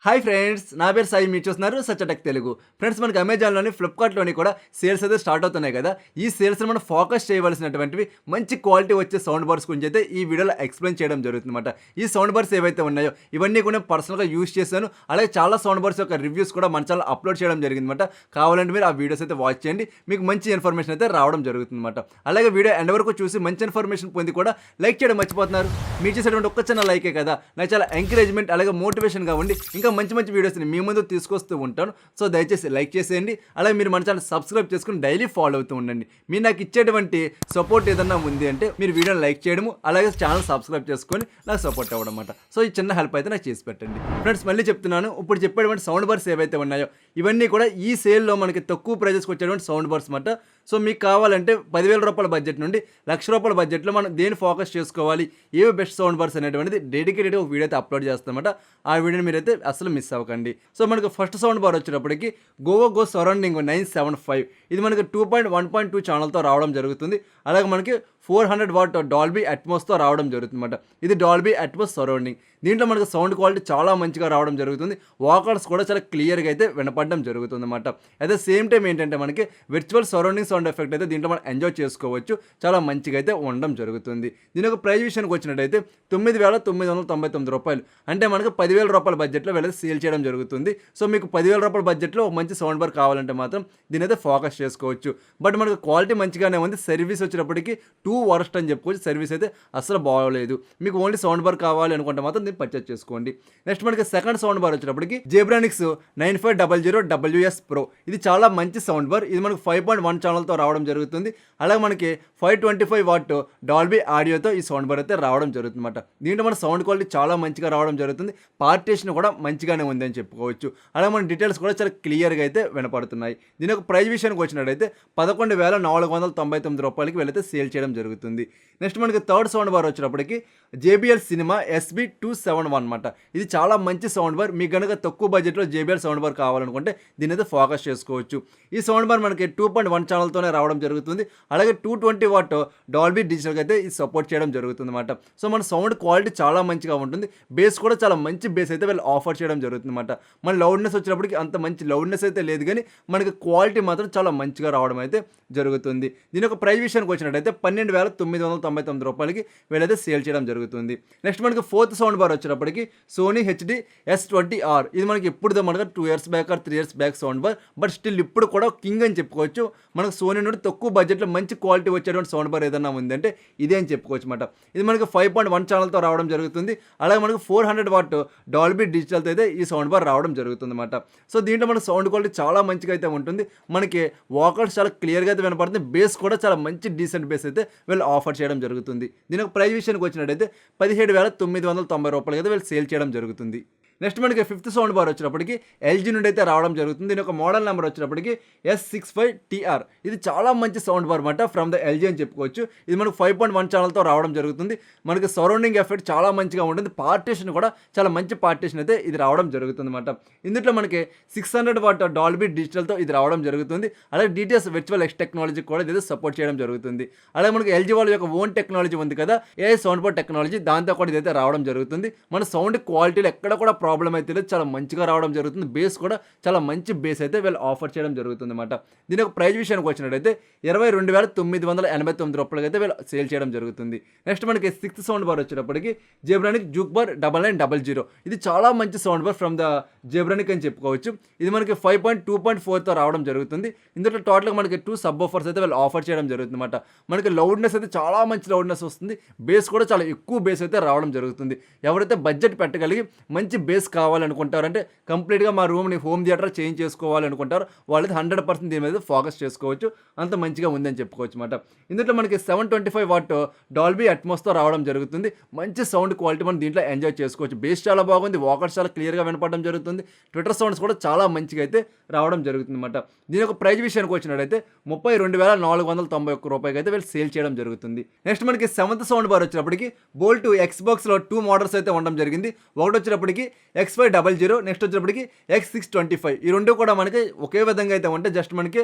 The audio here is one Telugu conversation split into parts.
హాయ్ ఫ్రెండ్స్, నా పేరు సాయి. మీరు చూస్తున్నారు సచ్చటెక్ తెలుగు. ఫ్రెండ్స్, మనకి అమెజాన్లోని, ఫ్లిప్కార్ట్లోని కూడా సేల్స్ అయితే స్టార్ట్ అవుతున్నాయి కదా. ఈ సేల్స్ని మనం ఫోకస్ చేయవలసినటువంటివి మంచి క్వాలిటీ వచ్చే సౌండ్ బార్స్ గురించి అయితే ఈ వీడియోలో ఎక్స్ప్లెయిన్ చేయడం జరుగుతుందన్నమాట. ఈ సౌండ్ బార్స్ ఏవైతే ఉన్నాయో ఇవన్నీ కూడా పర్సనల్గా యూస్ చేశాను. అలాగే చాలా సౌండ్ బార్స్ యొక్క రివ్యూస్ కూడా మన ఛానల్ అప్లోడ్ చేయడం జరిగిందన్నమాట. కావాలంటే మీరు ఆ వీడియోస్ అయితే వాచ్ చేయండి, మీకు మంచి ఇన్ఫర్మేషన్ అయితే రావడం జరుగుతుందన్నమాట. అలాగే వీడియో ఎండ్ వరకు చూసి మంచి ఇన్ఫర్మేషన్ పొంది కూడా లైక్ చేయడం మర్చిపోతున్నారు. మీరు చేసేటువంటి ఒక్క చిన్న లైకే కదా నాకు చాలా ఎంకరేజ్మెంట్ అలాగే మోటివేషన్గా ఉండి ఇంకా మంచి మంచి వీడియోస్ని మీ ముందు తీసుకొస్తూ ఉంటాను. సో దయచేసి లైక్ చేసేయండి. అలాగే మీరు మన ఛానల్ సబ్స్క్రైబ్ చేసుకుని డైలీ ఫాలో అవుతూ ఉండండి. మీరు నాకు ఇచ్చేటువంటి సపోర్ట్ ఏదన్నా ఉంది అంటే మీరు వీడియోని లైక్ చేయడము, అలాగే ఛానల్ సబ్స్క్రైబ్ చేసుకొని నాకు సపోర్ట్ అవ్వడం అన్నమాట. సో ఈ చిన్న హెల్ప్ అయితే నాకు చేసి పెట్టండి. ఫ్రెండ్స్, మళ్ళీ చెప్తున్నాను, ఇప్పుడు చెప్పేటువంటి సౌండ్ బార్స్ ఏవైతే ఉన్నాయో ఇవన్నీ కూడా ఈ సేల్లో మనకి తక్కువ ప్రైజెస్కి వచ్చేటువంటి సౌండ్ బార్స్ అన్నమాట. సో మీకు కావాలంటే 10,000 రూపాయల బడ్జెట్ నుండి 1,00,000 రూపాయల బడ్జెట్లో మనం దేని ఫోకస్ చేసుకోవాలి, ఏవి బెస్ట్ సౌండ్ బార్స్ అనేటువంటిది డెడికేటెడ్ ఒక వీడియో అయితే అప్లోడ్ చేస్తామన్నమాట. ఆ వీడియోని మీరైతే అసలు మిస్ అవ్వకండి. సో మనకు ఫస్ట్ సౌండ్ బార్ వచ్చేటప్పటికి గో సరౌండింగ్ 975. ఇది మనకి 2.1.2 ఛానల్తో రావడం జరుగుతుంది. అలాగే మనకి 400 వాట్ డాల్బీ అట్మాస్తో రావడం జరుగుతుందన్నమాట. ఇది డాల్బీ అట్మాస్ సరౌండింగ్. దీంట్లో మనకు సౌండ్ క్వాలిటీ చాలా మంచిగా రావడం జరుగుతుంది. వాకర్స్ కూడా చాలా క్లియర్గా అయితే వినపడడం జరుగుతుంది అన్నమాట. అదే సేమ్ టైం ఏంటంటే మనకి విర్చువల్ సరౌండింగ్ సౌండ్ ఎఫెక్ట్ అయితే దీంట్లో మనం ఎంజాయ్ చేసుకోవచ్చు. చాలా మంచిగా అయితే ఉండడం జరుగుతుంది. దీని యొక్క ప్రైస్ విషయానికి వచ్చినట్టయితే 9,999 రూపాయలు, అంటే మనకు 10,000 రూపాయల బడ్జెట్లో వెళ్ళి సేల్ చేయడం జరుగుతుంది. సో మీకు 10,000 రూపాయల బడ్జెట్లో ఒక మంచి సౌండ్ బార్ కావాలంటే మాత్రం దీని అయితే ఫోకస్ చేసుకోవచ్చు. బట్ మనకు క్వాలిటీ మంచిగానే ఉంది. సర్వీస్ వచ్చేటప్పటికి 2 వరస్ట్ అని చెప్పుకోవచ్చు. సర్వీస్ అయితే అసలు బాగోలేదు. మీకు ఓన్లీ సౌండ్ బార్ కావాలి అనుకుంటే మాత్రం దీన్ని పర్చేస్ చేసుకోండి. నెక్స్ట్ మనకి సెకండ్ సౌండ్ బార్ వచ్చేటప్పటికి జేబ్రానిక్స్ 9500WS Pro. ఇది చాలా మంచి సౌండ్ బార్. ఇది మనకు 5.1 ఛానల్తో రావడం జరుగుతుంది. అలాగే మనకి 525 వాట్ డాల్బీ ఆడియోతో ఈ సౌండ్ బార్ అయితే రావడం జరుగుతుంది అన్నమాట. దీంట్లో మన సౌండ్ క్వాలిటీ చాలా మంచిగా రావడం జరుగుతుంది. పార్టీషన్ కూడా మంచిగానే ఉంది అని చెప్పుకోవచ్చు. అలాగే మన డీటెయిల్స్ కూడా చాలా క్లియర్గా అయితే వినపడుతున్నాయి. దీని యొక్క ప్రైస్ విషయానికి వచ్చినట్టయితే 11,499 రూపాయలకి వెళ్ళైతే సేల్ చేయడం జరుగుతుంది. నెక్స్ట్ మనకి థర్డ్ సౌండ్ బార్ వచ్చినప్పటికి JBL సినిమా SB271 అనమాట. ఇది చాలా మంచి సౌండ్ బార్. మీకు కనుక తక్కువ బడ్జెట్లో JBL సౌండ్ బార్ కావాలనుకుంటే దీని అయితే ఫోకస్ చేసుకోవచ్చు. ఈ సౌండ్ బార్ మనకి 2.1 ఛానల్తోనే రావడం జరుగుతుంది. అలాగే 220 వాట్ డాల్బీ డిజిటల్కి అయితే ఇది సపోర్ట్ చేయడం జరుగుతుంది అనమాట. సో మన సౌండ్ క్వాలిటీ చాలా మంచిగా ఉంటుంది. బేస్ కూడా చాలా మంచి బేస్ అయితే వీళ్ళు ఆఫర్ చేయడం జరుగుతుంది అనమాట. మన లౌడ్నెస్ వచ్చినప్పటికి అంత మంచి లౌడ్నెస్ అయితే లేదు, కానీ మనకి క్వాలిటీ మాత్రం చాలా మంచిగా రావడం అయితే జరుగుతుంది. దీని యొక్క ప్రైస్ విషయానికి వచ్చినట్టయితే 12,999 రూపాయలకి వీళ్ళైతే సేల్ చేయడం జరుగుతుంది. నెక్స్ట్ మనకి ఫోర్త్ సౌండ్ బార్ వచ్చేటప్పటికి సోనీ HD S20R. ఇది మనకి ఎప్పుడు మనకు 2 years back or 3 years back sound bar. But still ఇప్పుడు కూడా కింగ్ అని చెప్పుకోవచ్చు. మనకు సోనీ నుండి తక్కువ బడ్జెట్లో మంచి క్వాలిటీ వచ్చేటువంటి సౌండ్ బార్ ఏదైనా ఉందంటే ఇదే అని చెప్పుకోవచ్చు అనమాట. ఇది మనకి 5.1 ఛానల్తో రావడం జరుగుతుంది. అలాగే మనకు 400 వాట్ డాల్బీ డిజిటల్తో అయితే ఈ సౌండ్ బార్ రావడం జరుగుతుంది అనమాట. సో దీంట్లో మనకు సౌండ్ క్వాలిటీ చాలా మంచిగా అయితే ఉంటుంది. మనకి వాకర్స్ చాలా క్లియర్గా అయితే వినపడుతుంది. బేస్ కూడా చాలా మంచి డీసెంట్ బేస్ అయితే వీళ్ళు ఆఫర్ చేయడం జరుగుతుంది. దీని యొక్క ప్రైస్ విషయానికి వచ్చినట్టయితే 17,990 రూపాయలకి అయితే వీళ్ళు సేల్ చేయడం జరుగుతుంది. నెక్స్ట్ మనకి ఫిఫ్త్ సౌండ్ బార్ వచ్చినప్పటికి LG నుండి అయితే రావడం జరుగుతుంది. దీని యొక్క మోడల్ నెంబర్ వచ్చినప్పటికి S65TR. ఇది చాలా మంచి సౌండ్ బార్ అనమాట, ఫ్రమ్ ద LG అని చెప్పుకోవచ్చు. ఇది మనకు 5.1 ఛానల్తో రావడం జరుగుతుంది. మనకి సరౌండింగ్ ఎఫెక్ట్ చాలా మంచిగా ఉంటుంది. పార్టీషన్ కూడా చాలా మంచి పార్టీషన్ అయితే ఇది రావడం జరుగుతుంది అనమాట. ఇందులో మనకి 600 వాట్ డాల్బీ డిజిటల్తో ఇది రావడం జరుగుతుంది. అలాగే DTS విర్చువల్ ఎక్స్ టెక్నాలజీ కూడా ఇది సపోర్ట్ చేయడం జరుగుతుంది. అలాగే మనకి LG వాళ్ళ యొక్క ఓన్ టెక్నాలజీ ఉంది కదా, AI సౌండ్ బార్ టెక్నాలజీ, దాంతో కూడా ఇదైతే రావడం జరుగుతుంది. మన సౌండ్ క్వాలిటీలో ఎక్కడ కూడా ప్రాబ్లం అయితే లేదు, చాలా మంచిగా రావడం జరుగుతుంది. బేస్ కూడా చాలా మంచి బేస్ అయితే వీళ్ళు ఆఫర్ చేయడం జరుగుతుంది అనమాట. దీని యొక్క ప్రైస్ విషయానికి వచ్చినట్టయితే 22,989 రూపాయలకి అయితే వీళ్ళు సేల్ చేయడం జరుగుతుంది. నెక్స్ట్ మనకి సిక్స్త్ సౌండ్ బార్ వచ్చేటప్పటికి జేబ్రానిక్ జూక్ బార్ 9900. ఇది చాలా మంచి సౌండ్ బార్ ఫ్రమ్ ద జేబ్రానిక్ అని చెప్పుకోవచ్చు. ఇది మనకి 5.2.4తో రావడం జరుగుతుంది. ఇందులో టోటల్గా మనకి 2 సబ్ ఆఫర్స్ అయితే వీళ్ళు ఆఫర్ చేయడం జరుగుతుంది అనమాట. మనకి లౌడ్నెస్ అయితే చాలా మంచి లౌడ్నెస్ వస్తుంది. బేస్ కూడా చాలా ఎక్కువ బేస్ అయితే రావడం జరుగుతుంది. ఎవరైతే బడ్జెట్ పెట్టగలిగి మంచి బేస్ కావాలనుకుంటారంటే కంప్లీట్గా మా రూమ్ని హోమ్ థియేటర్ చేంజ్ చేసుకోవాలనుకుంటారు వాళ్ళైతే 100% దీని మీద ఫోకస్ చేసుకోవచ్చు. అంత మంచిగా ఉందని చెప్పుకోవచ్చు అనమాట. ఇందులో మనకి 725 వాట్ డాల్బీ అట్మాస్తో రావడం జరుగుతుంది. మంచి సౌండ్ క్వాలిటీ మనం దీంట్లో ఎంజాయ్ చేసుకోవచ్చు. బేస్ చాలా బాగుంది, వాకర్స్ చాలా క్లియర్గా వినపడడం జరుగుతుంది. ట్విట్టర్ సౌండ్స్ కూడా చాలా మంచిగా అయితే రావడం జరుగుతుంది అనమాట. దీని యొక్క ప్రైస్ విషయానికి వచ్చినట్టయితే 32,491 రూపాయలకి అయితే వీళ్ళు సేల్ చేయడం జరుగుతుంది. నెక్స్ట్ మనకి సెవెంత్ సౌండ్ బార్ వచ్చినప్పటికి బోల్ట్ Xboxలో 2 మోడల్స్ అయితే ఉండడం జరిగింది. ఒకటి వచ్చేటప్పటికి X500, నెక్స్ట్ వచ్చేటప్పటికి X625. ఈ రెండు కూడా మనకి ఒకే విధంగా అయితే ఉంటే జస్ట్ మనకి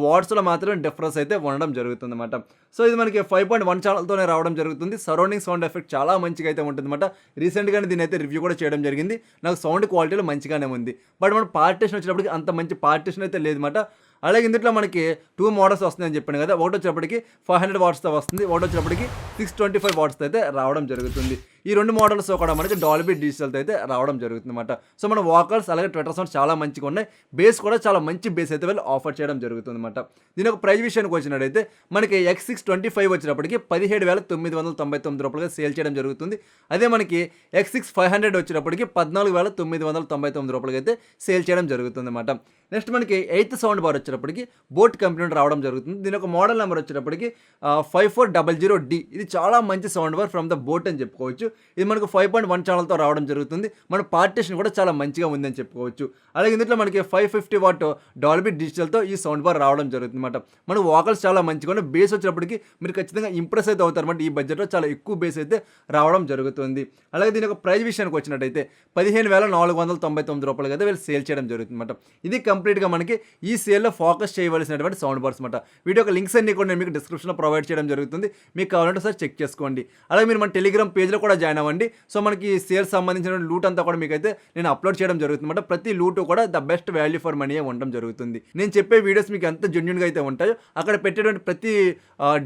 వాట్స్లో మాత్రమే డిఫరెన్స్ అయితే ఉండడం జరుగుతుంది అనమాట. సో ఇది మనకి 5.1 ఛానల్తోనే రావడం జరుగుతుంది. సరౌండింగ్ సౌండ్ ఎఫెక్ట్ చాలా మంచిగా అయితే ఉంటుంది అనమాట. రీసెంట్గానే దీని అయితే రివ్యూ కూడా చేయడం జరిగింది. నాకు సౌండ్ క్వాలిటీలో మంచిగా మంచిగానే ఉంది. బట్ మన పార్టిషన్ వచ్చేటప్పటికి అంత మంచి పార్టిషన్ అయితే లేదన్నమాట. అలాగే ఇందులో మనకి 2 మోడల్స్ వస్తున్నాయని చెప్పాను కదా. ఒకటి వచ్చేటప్పటికి 500 వాట్స్‌తో వస్తుంది. ఒకటి వచ్చేటప్పటికి 625 వాట్స్‌తో అయితే రావడం జరుగుతుంది. ఈ 2 మోడల్స్ కూడా మనకి డాల్బీ డిజిటల్‌తో అయితే రావడం జరుగుతుందన్నమాట. సో మన వోకల్స్ అలాగే ట్విట్టర్ సౌండ్స్ చాలా మంచిగా ఉన్నాయి. బేస్ కూడా చాలా మంచి బేస్ అయితే వీళ్ళు ఆఫర్ చేయడం జరుగుతుందన్నమాట. దీని యొక్క ప్రైస్ విషయానికి వచ్చినట్టయితే మనకి X625 వచ్చేటప్పటికి 17,999 రూపాయలుగా సేల్ చేయడం జరుగుతుంది. అదే మనకి X6 500 వచ్చేటప్పటికి 14,999 రూపాయలకి అయితే సేల్ చేయడం జరుగుతుందన్నమాట. నెక్స్ట్ మనకి 8th సౌండ్ బార్ వచ్చేటప్పటికి బోట్ కంపెనీ నుండి రావడం జరుగుతుంది. దీని యొక్క మోడల్ నెంబర్ వచ్చేటప్పటికి 5400D. ఇది చాలా మంచి sound bar from the boat అని చెప్పుకోవచ్చు. ఇది మనకు 5.1 ఛానల్తో రావడం జరుగుతుంది. మన పార్టిషన్ కూడా చాలా మంచిగా ఉందని చెప్పుకోవచ్చు. అలాగే ఇందులో మనకి 550 వాట్ డాల్బీ డిజిటల్తో ఈ సౌండ్ బార్ రావడం జరుగుతుంది అనమాట. మన వోకల్స్ చాలా మంచిగా ఉన్నాయి. బేస్ వచ్చేటప్పటికి మీరు ఖచ్చితంగా ఇంప్రెస్ అయితే అవుతారు అనమాట. ఈ బడ్జెట్లో చాలా ఎక్కువ బేస్ అయితే రావడం జరుగుతుంది. అలాగే దీని యొక్క ప్రైస్ విషయానికి వచ్చినట్టయితే 15,499 రూపాయలకి అయితే వీళ్ళు సేల్ చేయడం జరుగుతుంది అనమాట. ఇది కంప్లీట్గా మనకి ఈ సేల్లో ఫోకస్ చేయవలసినటువంటి సౌండ్ బార్స్ అనమాట. వీడియో యొక్క లింక్స్ అన్ని కూడా నేను మీకు డిస్క్రిప్షన్లో ప్రొవైడ్ చేయడం జరుగుతుంది. మీకు కావాలంటే సార్ చెక్ చేసుకోండి. అలాగే మీరు మన టెలిగ్రామ్ పేజ్లో కూడా జాయిన్ అవ్వండి. సో మనకి సేల్స్ సంబంధించిన లూట్ అంతా కూడా మీకైతే నేను అప్లోడ్ చేయడం జరుగుతుంది అనమాట. ప్రతి లూట్ కూడా the best value for money ఉండడం జరుగుతుంది. నేను చెప్పే వీడియోస్ మీకు ఎంత జెన్యూన్గా అయితే ఉంటాయో అక్కడ పెట్టేటువంటి ప్రతి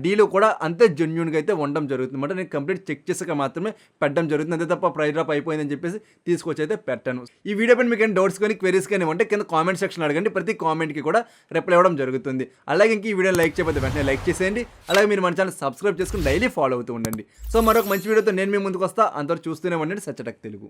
డీలు కూడా అంతే జెన్యూన్గా అయితే ఉండడం జరుగుతుంది అనమాట. నేను కంప్లీట్ చెక్ చేసాక మాత్రమే పెట్టడం జరుగుతుంది. అంతే తప్ప ప్రైస్ డ్రాప్ అయిపోయిందని చెప్పేసి తీసుకొచ్చి అయితే పెట్టాను. ఈ వీడియో పైన మీకు డౌట్స్ కానీ క్వెరీస్ కానీ ఉంటే కింద కామెంట్ సెక్షన్ అడగండి. ప్రతి కామెంట్కి కూడా రిప్లై ఇవ్వడం జరుగుతుంది. అలాగే ఇంక ఈ వీడియో లైక్ చేయకపోతే వెంటనే లైక్ చేసేయండి. అలాగే మీరు మన ఛానల్ సబ్స్క్రైబ్ చేసుకుని డైలీ ఫాలో అవుతూ ఉండండి. సో మరొక మంచి వీడియోతో నేను మీ ముందుకు వస్తా. అంతవరకు చూస్తూనే ఉండండి సచ్చటెక్ తెలుగు.